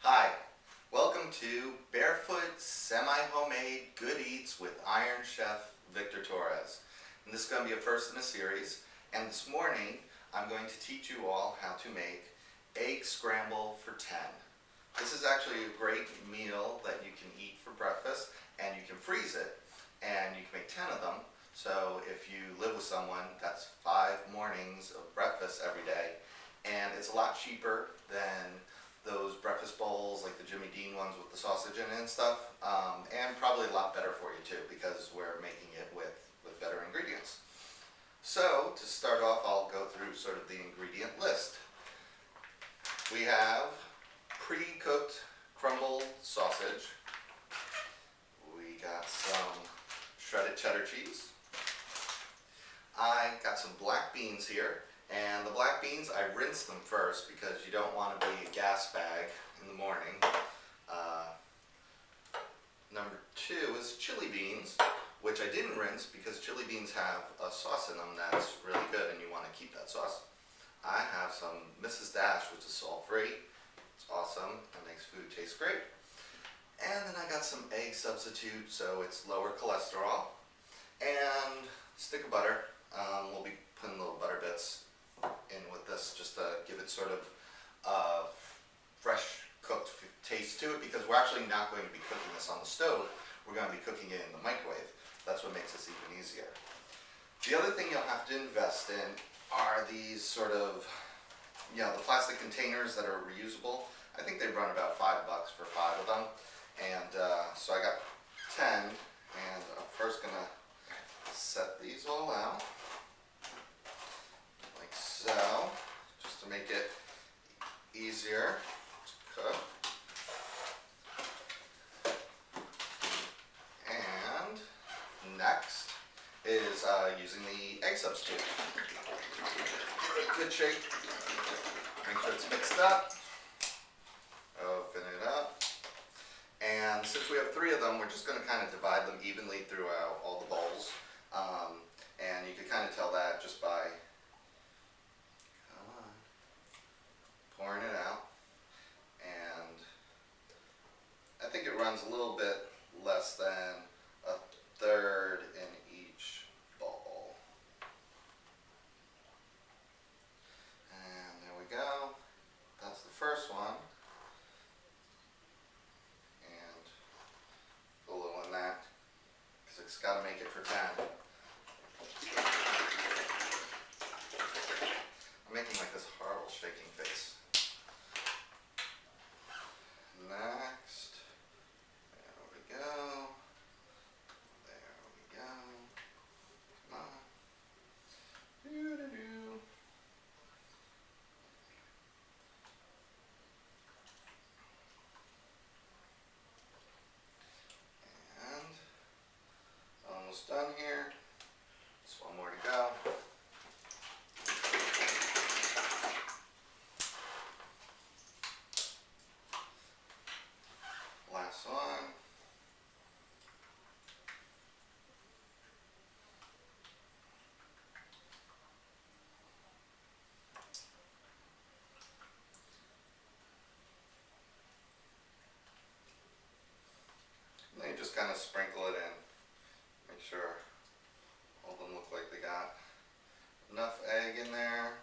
Hi, welcome to Barefoot Semi-Homemade Good Eats with Iron Chef Victor Torres. And this is going to be a first in a series, and this morning I'm going to teach you all how to make egg scramble for 10. This is actually a great meal that you can eat for breakfast, and you can freeze it, and you can make 10 of them. So if you live with someone, that's 5 mornings of breakfast every day, and it's a lot cheaper than those breakfast bowls like the Jimmy Dean ones with the sausage in it and stuff, and probably a lot better for you too because we're making it with better ingredients. So to start off, I'll go through sort of the ingredient list. We have pre-cooked crumbled sausage. We got some shredded cheddar cheese. I got some black beans here. And the black beans, I rinse them first because you don't want to be a gas bag in the morning. Number 2 is chili beans, which I didn't rinse because chili beans have a sauce in them that's really good and you want to keep that sauce. I have some Mrs. Dash, which is salt-free. It's awesome. It makes food taste great. And then I got some egg substitute, so it's lower cholesterol. And a stick of butter. We'll be putting little butter bits in with this just to give it sort of fresh cooked taste to it, because we're actually not going to be cooking this on the stove. We're going to be cooking it in the microwave. That's what makes this even easier. The other thing you'll have to invest in are these sort of, the plastic containers that are reusable. I think they run about $5 for 5 of them. And so I got 10, and I'm first going to set these all out. So, just to make it easier to cook. And next is using the egg substitute. Good shake. Make sure it's mixed up. Open it up. And since we have 3 of them, we're just going to kind of divide them evenly throughout all the bowls. And you can kind of tell that just by pouring it out, and I think it runs a little bit less than a third in each bowl. And there we go. That's the first one. And put a little in that because it's got to make it for 10. I'm making like this horrible shaking face. Next, there we go, there we go, come on, doo-doo-doo. And almost done here, just one more to go. Last one. And then you just kind of sprinkle it in. Make sure all of them look like they got enough egg in there.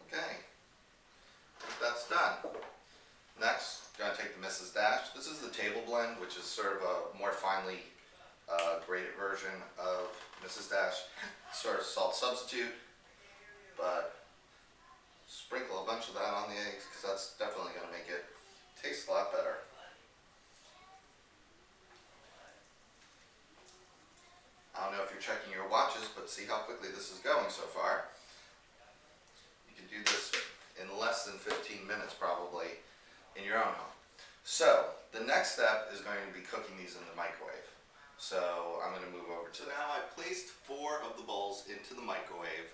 Okay, that's done. Next, I'm going to take the Mrs. Dash. This is the table blend, which is sort of a more finely grated version of Mrs. Dash. Sort of salt substitute, but sprinkle a bunch of that on the eggs because that's definitely going to make it taste a lot better. I don't know if you're checking your watches, but see how quickly this is going so far. You can do this in less than 15 minutes probably in your own home. So the next step is going to be cooking these in the microwave. So I'm going to move over to now. I placed 4 of the bowls into the microwave.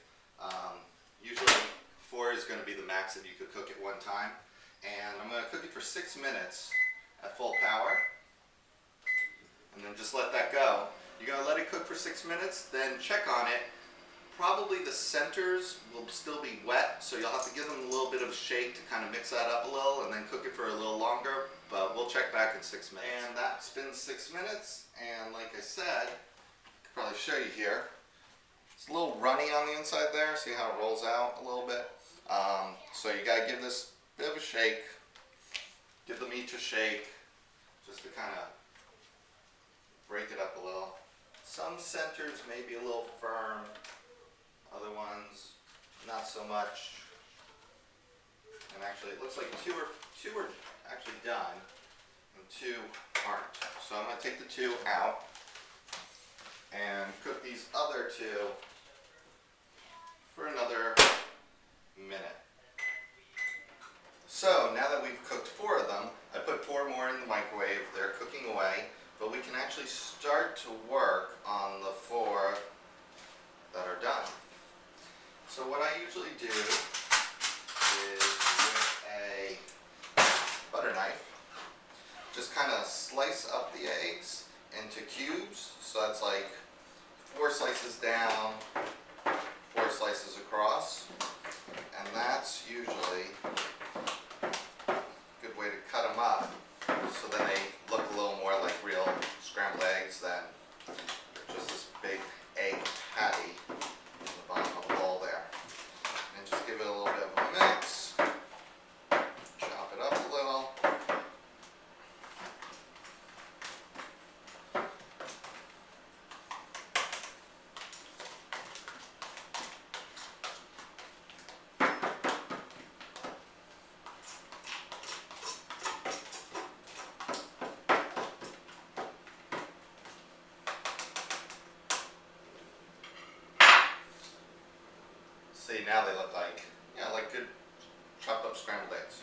Usually 4 is going to be the max that you could cook at one time. And I'm going to cook it for 6 minutes at full power. And then just let that go. You're going to let it cook for 6 minutes, then check on it Probably the centers will still be wet, so you'll have to give them a little bit of a shake to kind of mix that up a little and then cook it for a little longer, but we'll check back in 6 minutes. And that's been 6 minutes, and like I said, I could probably show you here. It's a little runny on the inside there, see how it rolls out a little bit? So you gotta give this a bit of a shake, give the meat a shake, just to kind of break it up a little. Some centers may be a little firm, other ones not so much. And actually it looks like two are actually done and 2 aren't. So I'm going to take the 2 out and cook these other 2 for another minute. So now that we've cooked 4 of them, I put 4 more in the microwave. They're cooking away, but we can actually start to work on the 4 that are done. So what I usually do is with a butter knife, just kind of slice up the eggs into cubes. So that's like 4 slices down, 4 slices across, and that's usually a good way to cut them up, so then they look a little more like real scrambled eggs than just this big egg patty in the bottom of the bowl there. And just give it a little bit of a mix, chop it up a little. See, now they look like, like good chopped up scrambled eggs.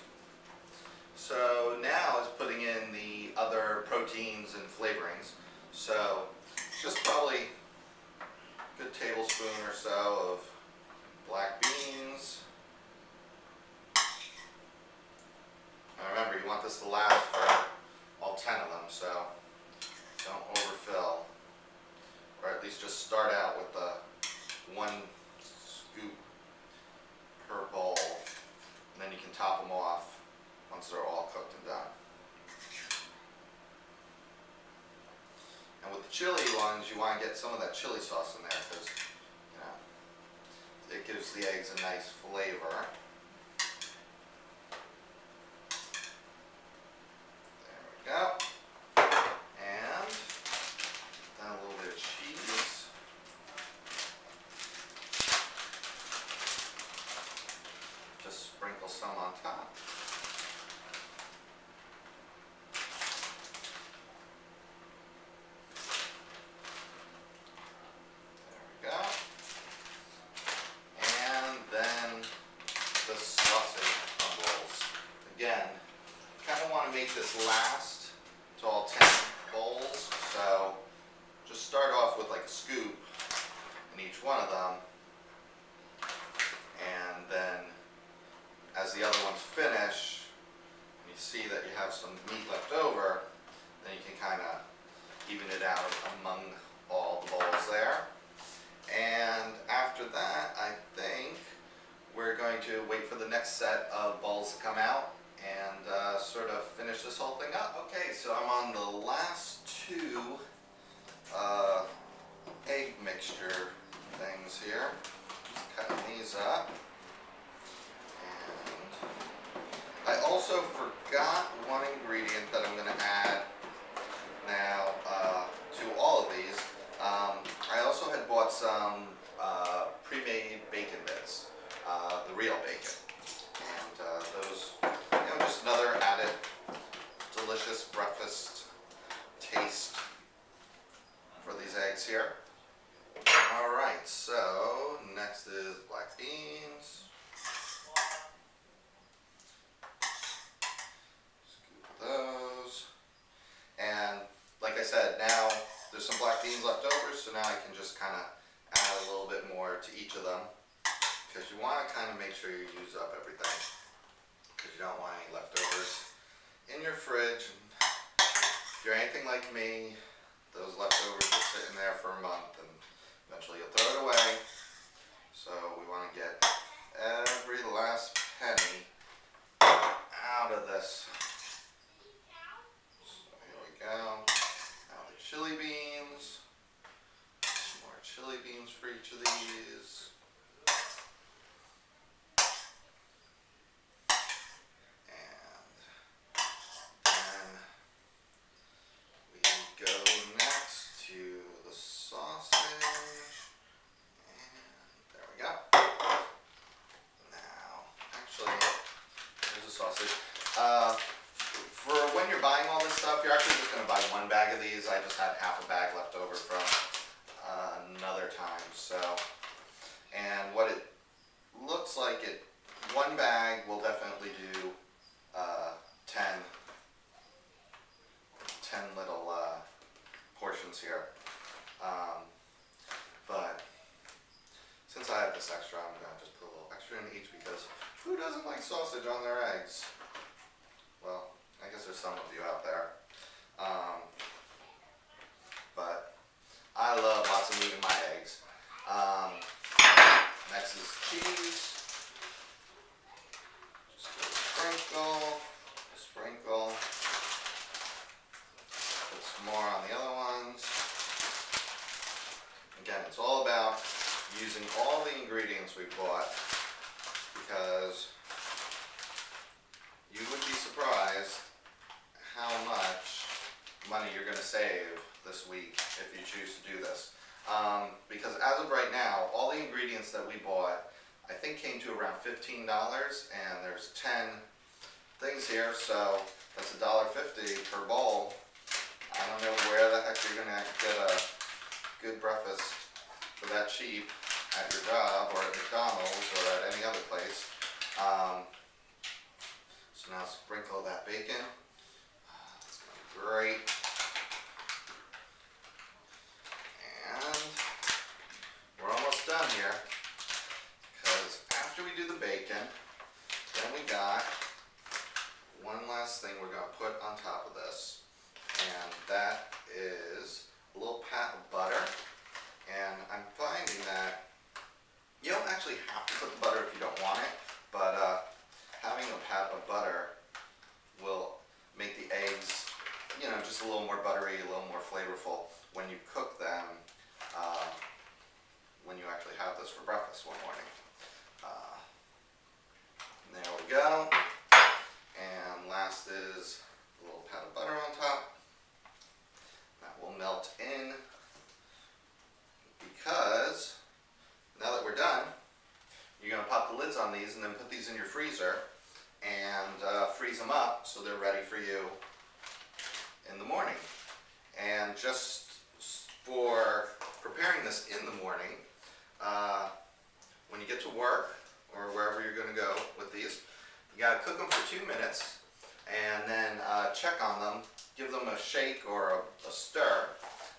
So now is putting in the other proteins and flavorings. So just probably a good tablespoon or so of black beans. Now remember, you want this to last for all 10 of them, so don't overfill. Or at least just start out with the 1 scoop per bowl, and then you can top them off once they're all cooked and done. And with the chili ones, you want to get some of that chili sauce in there because it gives the eggs a nice flavor. There we go. And then a little bit of cheese. Just sprinkle some on top. There we go. And then the sausage crumbles. Again, kind of want to make this last to all 10 bowls, so just start off with like a scoop in each one of them, and then as the other ones finish, and you see that you have some meat left over, then you can kind of even it out among all the bowls there. And after that, I think we're going to wait for the next set of bowls to come out and sort of finish this whole thing up. Okay, so I'm on the last 2 egg mixture things here. Just cutting these up. I also forgot one ingredient that I'm going to add now to all of these. I also had bought some pre-made bacon bits, the real bacon, and those, just another added delicious breakfast taste for these eggs here. Alright, so next is black beans. Those, and like I said, now there's some black beans left over, so now I can just kind of add a little bit more to each of them, because you want to kind of make sure you use up everything, because you don't want any leftovers in your fridge. And if you're anything like me, those leftovers are sitting there for a month and eventually you'll throw it away, So we want to get every last penny out of this. So here we go. Now the chili beans. More chili beans for each of these. And then we go next to the sausage. And there we go. Now, actually, here's the sausage. For when you're buying all this stuff, you're actually just going to buy one bag of these. I just had half a bag left over from another time. So, and what it looks like, one bag will definitely do 10 little portions here. But since I have this extra, I'm going to just put a little extra in each, because who doesn't like sausage on their eggs? Well, I guess there's some of you out there. But I love lots of meat in my eggs. Next is cheese. Just a sprinkle. Put some more on the other ones. Again, it's all about using all the ingredients we bought, because you would be surprised how much money you're going to save this week if you choose to do this. Because as of right now, all the ingredients that we bought, I think, came to around $15, and there's 10 things here, so that's $1.50 per bowl. I don't know where the heck you're going to get a good breakfast for that cheap at your job or at McDonald's or at any other place. So now sprinkle that bacon. That's going to be great. And we're almost done here, because after we do the bacon, then we got one last thing we're going to put on top of this, and that is a little pat of butter. And I'm finding that you don't actually have to put the butter if you don't want it, but having a pat of butter will make the eggs, just a little more buttery, a little more flavorful when you cook them, when you actually have this for breakfast one morning. There we go. And last is a little pat of butter on top. That will melt in, because now that we're done, you're going to pop the lids on these and then put these in your freezer and freeze them up so they're ready for you in the morning. And just for preparing this in the morning, when you get to work or wherever you're going to go with these, you got to cook them for 2 minutes and then check on them, give them a shake or a stir,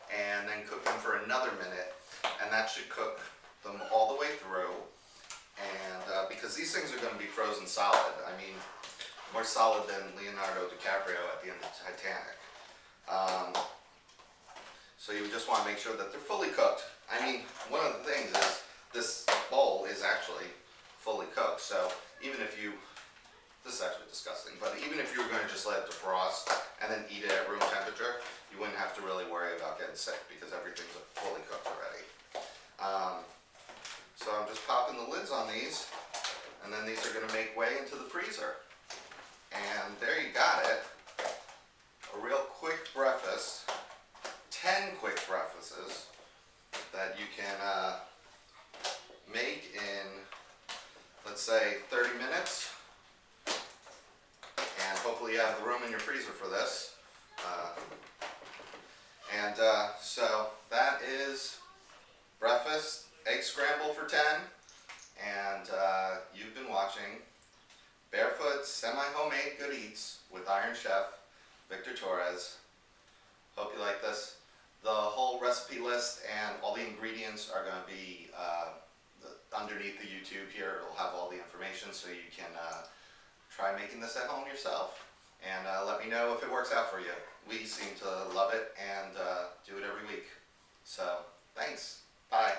and then cook them for another minute, and that should cook them all the way through. And because these things are going to be frozen solid, I mean, more solid than Leonardo DiCaprio at the end of Titanic. So you just want to make sure that they're fully cooked. I mean, one of the things is this bowl is actually fully cooked, so even if you, this is actually disgusting, but even if you were going to just let it defrost and then eat it at room temperature, you wouldn't have to really worry about getting sick, because everything's fully cooked already. So I'm just popping the lids on these, and then these are going to make way into the freezer. And there you got it. A real quick breakfast. 10 quick breakfasts that you can make in, let's say, 30 minutes. And hopefully you have the room in your freezer for this. So that is breakfast egg scramble for 10. And you've been watching Barefoot Semi-Homemade Good Eats with Iron Chef Victor Torres. Hope you like this. The whole recipe list and all the ingredients are going to be underneath the YouTube here. It'll have all the information, so you can try making this at home yourself. And let me know if it works out for you. We seem to love it and do it every week. So, thanks. Bye.